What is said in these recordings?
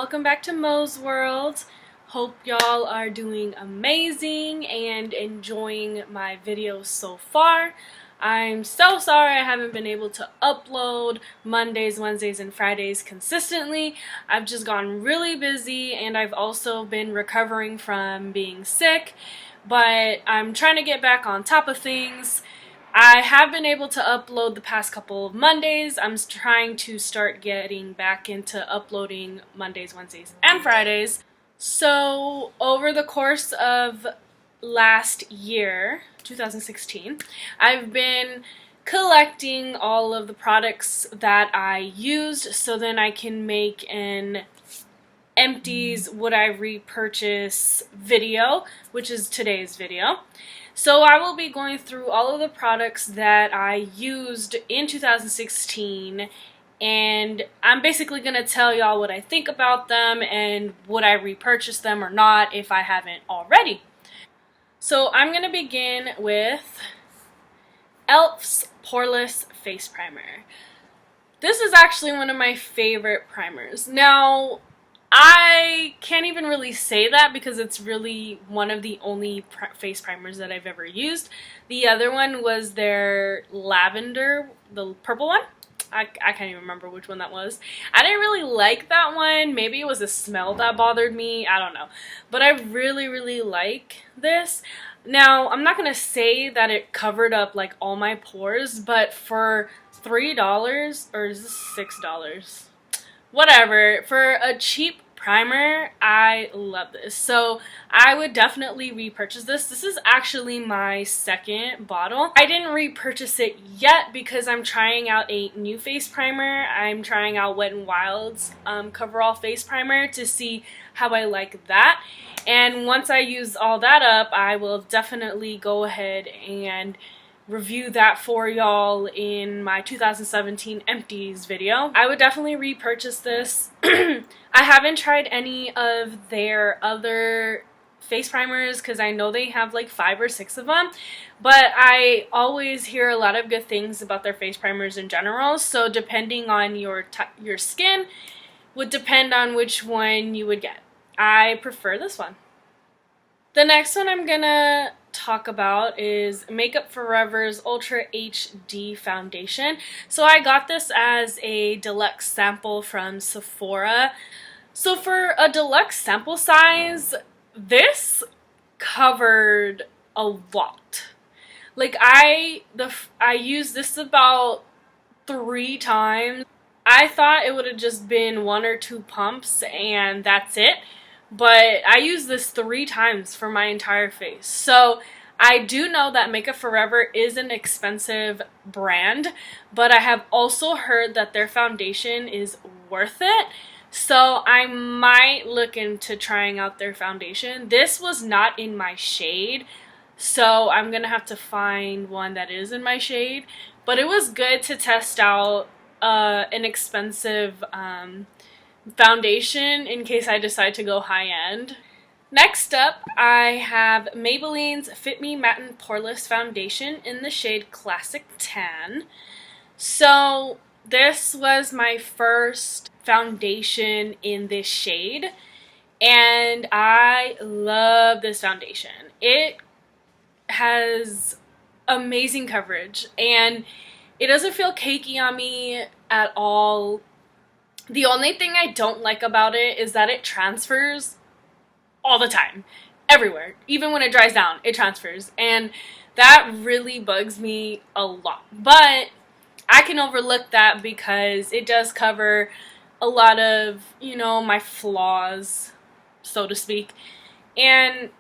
welcome back to Mo's World. Hope y'all are doing amazing and enjoying my videos so far. I'm so sorry I haven't been able to upload Mondays, Wednesdays, and Fridays consistently. I've just gone really busy and I've also been recovering from being sick, but I'm trying to get back on top of things. I have been able to upload the past couple of Mondays. I'm trying to start getting back into uploading Mondays, Wednesdays, and Fridays. So over the course of last year, 2016, I've been collecting all of the products that I used so then I can make an Empties Would I Repurchase video, which is today's video. So I will be going through all of the products that I used in 2016, and I'm basically going to tell y'all what I think about them and would I repurchase them or not if I haven't already. So I'm going to begin with e.l.f.'s Poreless Face Primer. This is actually one of my favorite primers. Now, I can't even really say that because it's really one of the only face primers that I've ever used. The other one was their lavender, the purple one. I can't even remember which one that was. I didn't really like that one. Maybe it was the smell that bothered me. I don't know. But I really like this. Now, I'm not going to say that it covered up like all my pores, but for $3, or is this $6? Whatever, for a cheap primer, I love this. So I would definitely repurchase this. This is actually my second bottle. I didn't repurchase it yet because I'm trying out a new face primer. I'm trying out Wet n Wild's Coverall face primer to see how I like that. And once I use all that up, I will definitely go ahead and review that for y'all in my 2017 Empties video. I would definitely repurchase this. I haven't tried any of their other face primers because I know they have like 5 or 6 of them, but I always hear a lot of good things about their face primers in general, so depending on your skin would depend on which one you would get. I prefer this one. The next one I'm gonna talk about is Makeupforever's Ultra HD Foundation. So I got this as a deluxe sample from Sephora. So for a deluxe sample size, this covered a lot. Like I used this about 3 times. I thought it would have just been 1 or 2 pumps and that's it. But I used this 3 times for my entire face. So I do know that Makeupforever is an expensive brand, but I have also heard that their foundation is worth it. So I might look into trying out their foundation. This was not in my shade, so I'm going to have to find one that is in my shade. But it was good to test out an expensive foundation in case I decide to go high-end. Next up, I have Maybelline's Fit Me Matte and Poreless Foundation in the shade Classic Tan. So this was my first foundation in this shade, and I love this foundation. It has amazing coverage, and it doesn't feel cakey on me at all. The only thing I don't like about it is that it transfers all the time, everywhere. Even when it dries down, it transfers, and that really bugs me a lot. But I can overlook that because it does cover a lot of, you know, my flaws, so to speak, and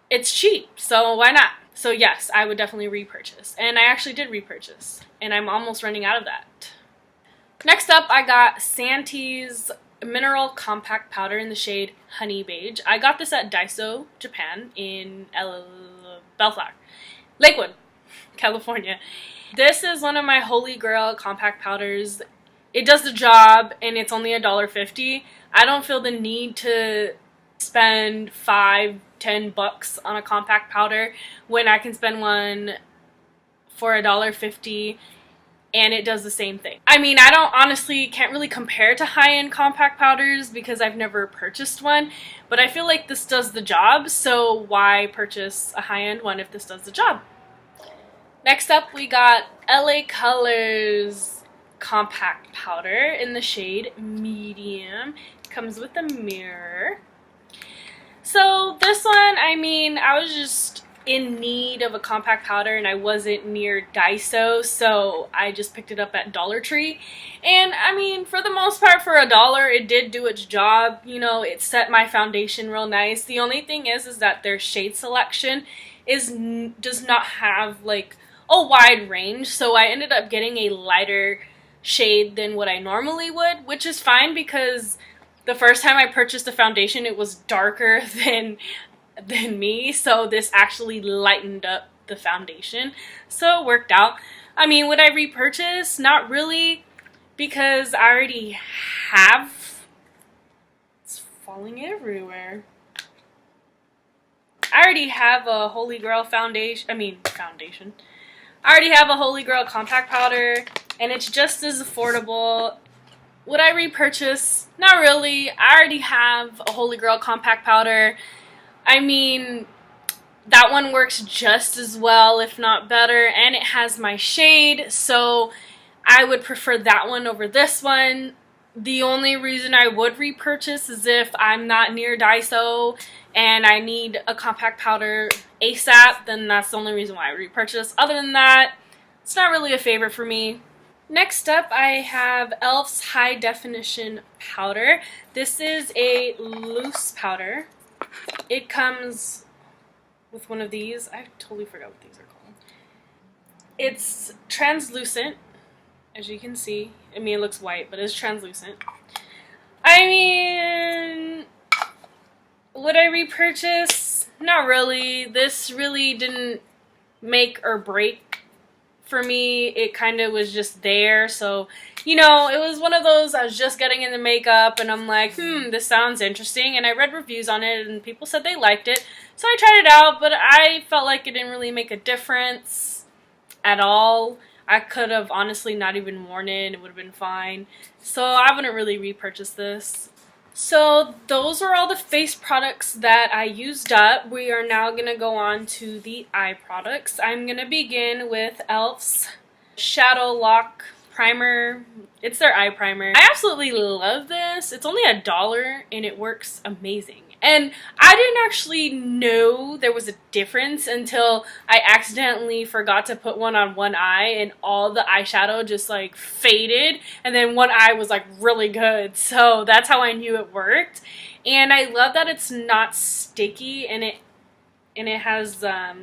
it's cheap, so why not? So yes, I would definitely repurchase, and I actually did repurchase, and I'm almost running out of that. Next up, I got Santee's Mineral Compact Powder in the shade Honey Beige. I got this at Daiso, Japan, in Bellflower, Lakewood, California. This is one of my holy grail compact powders. It does the job, and it's only $1.50. I don't feel the need to spend $5-10 on a compact powder when I can spend one for $1.50. and it does the same thing. I mean, I don't honestly can't really compare to high-end compact powders because I've never purchased one, but I feel like this does the job, so why purchase a high-end one if this does the job? Next up, we got LA Colors compact powder in the shade medium. Comes with a mirror. So this one, I mean, I was just in need of a compact powder and I wasn't near Daiso, so I just picked it up at Dollar Tree. And I mean, for the most part, for $1, it did do its job. You know, it set my foundation real nice. The only thing is that their shade selection does not have like a wide range, so I ended up getting a lighter shade than what I normally would, which is fine because the first time I purchased the foundation, it was darker than me, so this actually lightened up the foundation, so it worked out. I mean, would I repurchase? Not really, because I already have, it's falling everywhere. I already have a Holy Grail foundation. I already have a Holy Grail compact powder, and it's just as affordable. Would I repurchase? Not really. I already have a Holy Grail compact powder. I mean, that one works just as well, if not better, and it has my shade, so I would prefer that one over this one. The only reason I would repurchase is if I'm not near Daiso and I need a compact powder ASAP, then that's the only reason why I repurchase. Other than that, it's not really a favorite for me. Next up, I have e.l.f.'s High Definition Powder. This is a loose powder. It comes with one of these. I totally forgot what these are called. It's translucent, as you can see. I mean, it looks white, but it's translucent. I mean, would I repurchase? Not really. This really didn't make or break for me. It kind of was just there, so you know, it was one of those, I was just getting into makeup and I'm like, this sounds interesting, and I read reviews on it and people said they liked it, so I tried it out, but I felt like it didn't really make a difference at all. I could have honestly not even worn it, it would have been fine, so I wouldn't really repurchase this. So those are all the face products that I used up. We are now going to go on to the eye products. I'm going to begin with e.l.f.'s Shadow Lock Primer. It's their eye primer. I absolutely love this. It's only $1 and it works amazing. And I didn't actually know there was a difference until I accidentally forgot to put one on one eye and all the eyeshadow just like faded, and then one eye was like really good. So that's how I knew it worked. And I love that it's not sticky, and it has a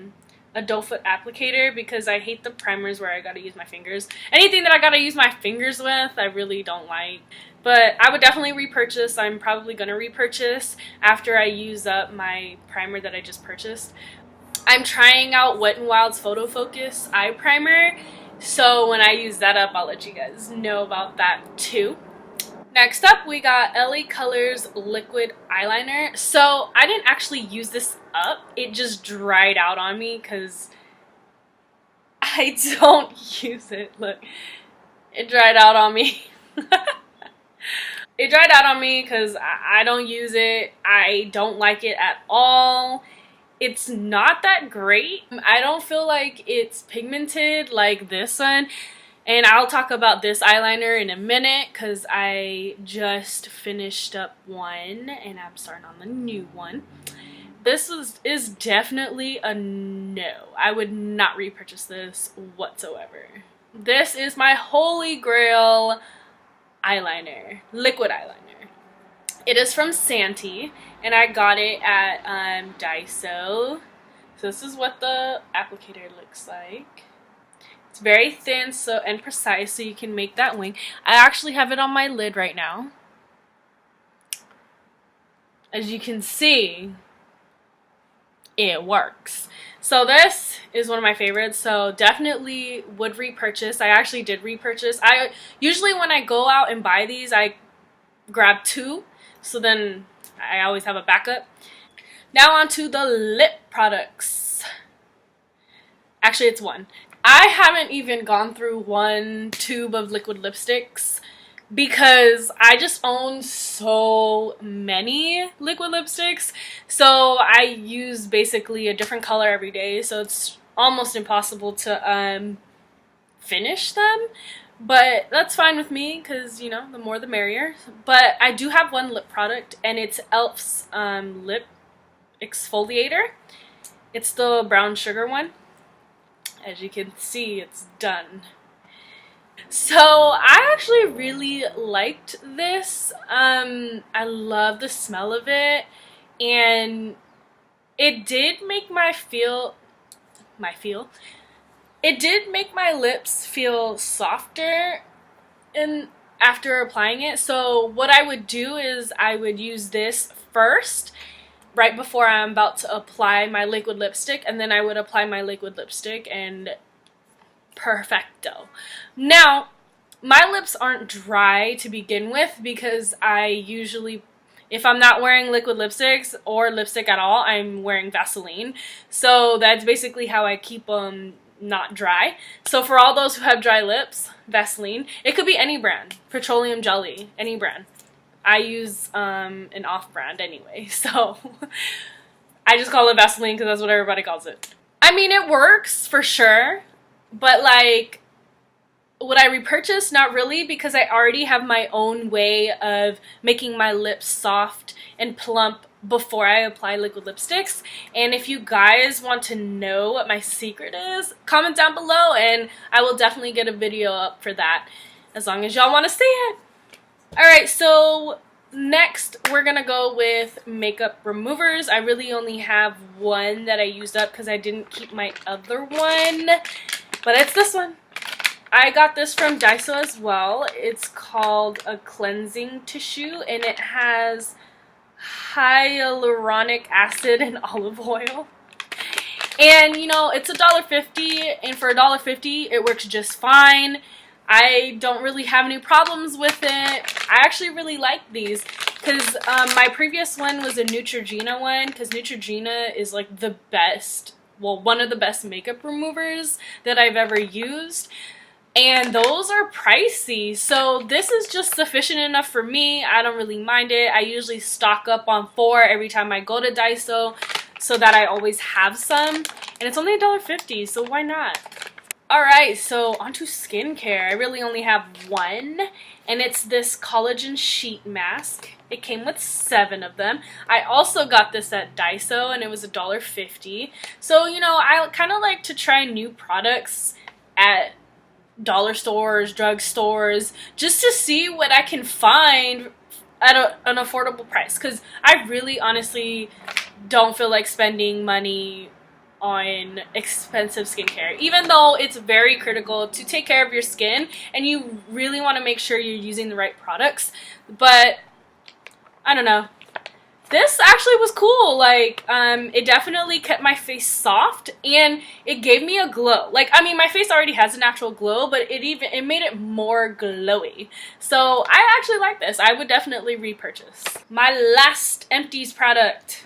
doe foot applicator, because I hate the primers where I gotta use my fingers. Anything that I gotta use my fingers with, I really don't like. But I would definitely repurchase. I'm probably gonna repurchase after I use up my primer that I just purchased. I'm trying out Wet n Wild's Photo Focus eye primer, so when I use that up, I'll let you guys know about that too. Next up, we got LA Colors Liquid Eyeliner. So I didn't actually use this up. It just dried out on me because I don't use it. Look, it dried out on me. It dried out on me because I don't use it. I don't like it at all. It's not that great. I don't feel like it's pigmented like this one. And I'll talk about this eyeliner in a minute because I just finished up one and I'm starting on the new one. This is definitely a no. I would not repurchase this whatsoever. This is my Holy Grail eyeliner, liquid eyeliner. It is from Santee and I got it at Daiso. So this is what the applicator looks like. It's very thin and precise, so you can make that wing. I actually have it on my lid right now. As you can see, it works. So this is one of my favorites, so definitely would repurchase. I actually did repurchase. I usually, when I go out and buy these, I grab two, so then I always have a backup. Now on to the lip products. Actually, it's one. I haven't even gone through one tube of liquid lipsticks because I just own so many liquid lipsticks. So I use basically a different color every day, so it's almost impossible to finish them. But that's fine with me because, you know, the more the merrier. But I do have one lip product, and it's e.l.f.'s Lip Exfoliator. It's the brown sugar one. As you can see, it's done. So I actually really liked this. I love the smell of it, and it did make it did make my lips feel softer after applying it. So what I would do is I would use this first right before I'm about to apply my liquid lipstick, and then I would apply my liquid lipstick, and perfecto. Now, my lips aren't dry to begin with because I usually, if I'm not wearing liquid lipsticks or lipstick at all, I'm wearing Vaseline. So that's basically how I keep them not dry. So for all those who have dry lips, Vaseline. It could be any brand. Petroleum jelly, any brand. I use an off-brand anyway, so I just call it Vaseline because that's what everybody calls it. I mean, it works for sure, but like, would I repurchase? Not really, because I already have my own way of making my lips soft and plump before I apply liquid lipsticks. And if you guys want to know what my secret is, comment down below and I will definitely get a video up for that, as long as y'all want to see it. Alright, so next we're gonna go with makeup removers. I really only have one that I used up because I didn't keep my other one, but it's this one. I got this from Daiso as well. It's called a cleansing tissue, and it has hyaluronic acid and olive oil. And you know, it's $1.50, and for $1.50 it works just fine. I don't really have any problems with it. I actually really like these because my previous one was a Neutrogena one, because Neutrogena is like the best, well, one of the best makeup removers that I've ever used. And those are pricey, so this is just sufficient enough for me. I don't really mind it. I usually stock up on 4 every time I go to Daiso so that I always have some. And it's only $1.50, so why not? Alright, so onto skincare. I really only have one, and it's this collagen sheet mask. It came with 7 of them. I also got this at Daiso, and it was $1.50. So, you know, I kind of like to try new products at dollar stores, drug stores, just to see what I can find at an affordable price, because I really honestly don't feel like spending money on expensive skincare, even though it's very critical to take care of your skin and you really want to make sure you're using the right products. But I don't know, this actually was cool. Like, it definitely kept my face soft, and it gave me a glow. Like, I mean, my face already has a natural glow, but it made it more glowy. So I actually like this. I would definitely repurchase. My last Empties product,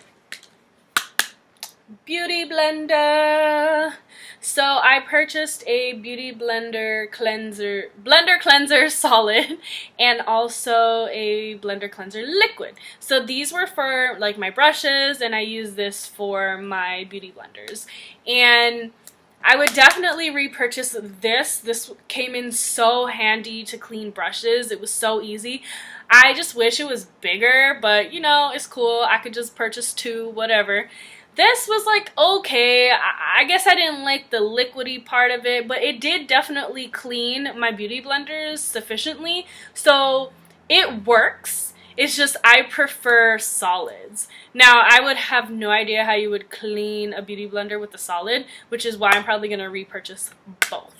Beauty Blender. So I purchased a Beauty Blender cleanser solid, and also a blender cleanser liquid. So these were for like my brushes, and I use this for my beauty blenders. And I would definitely repurchase this. This came in so handy to clean brushes. It was so easy. I just wish it was bigger, but you know, it's cool. I could just purchase 2, whatever. This was like okay. I guess I didn't like the liquidy part of it, but it did definitely clean my beauty blenders sufficiently. So it works. It's just I prefer solids. Now, I would have no idea how you would clean a beauty blender with a solid, which is why I'm probably going to repurchase both.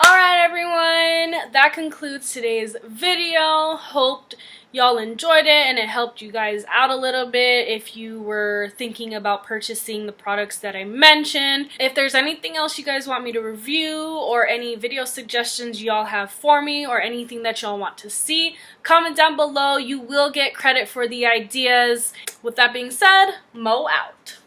Alright everyone, that concludes today's video. Hope y'all enjoyed it and it helped you guys out a little bit if you were thinking about purchasing the products that I mentioned. If there's anything else you guys want me to review, or any video suggestions y'all have for me, or anything that y'all want to see, comment down below. You will get credit for the ideas. With that being said, Mo out.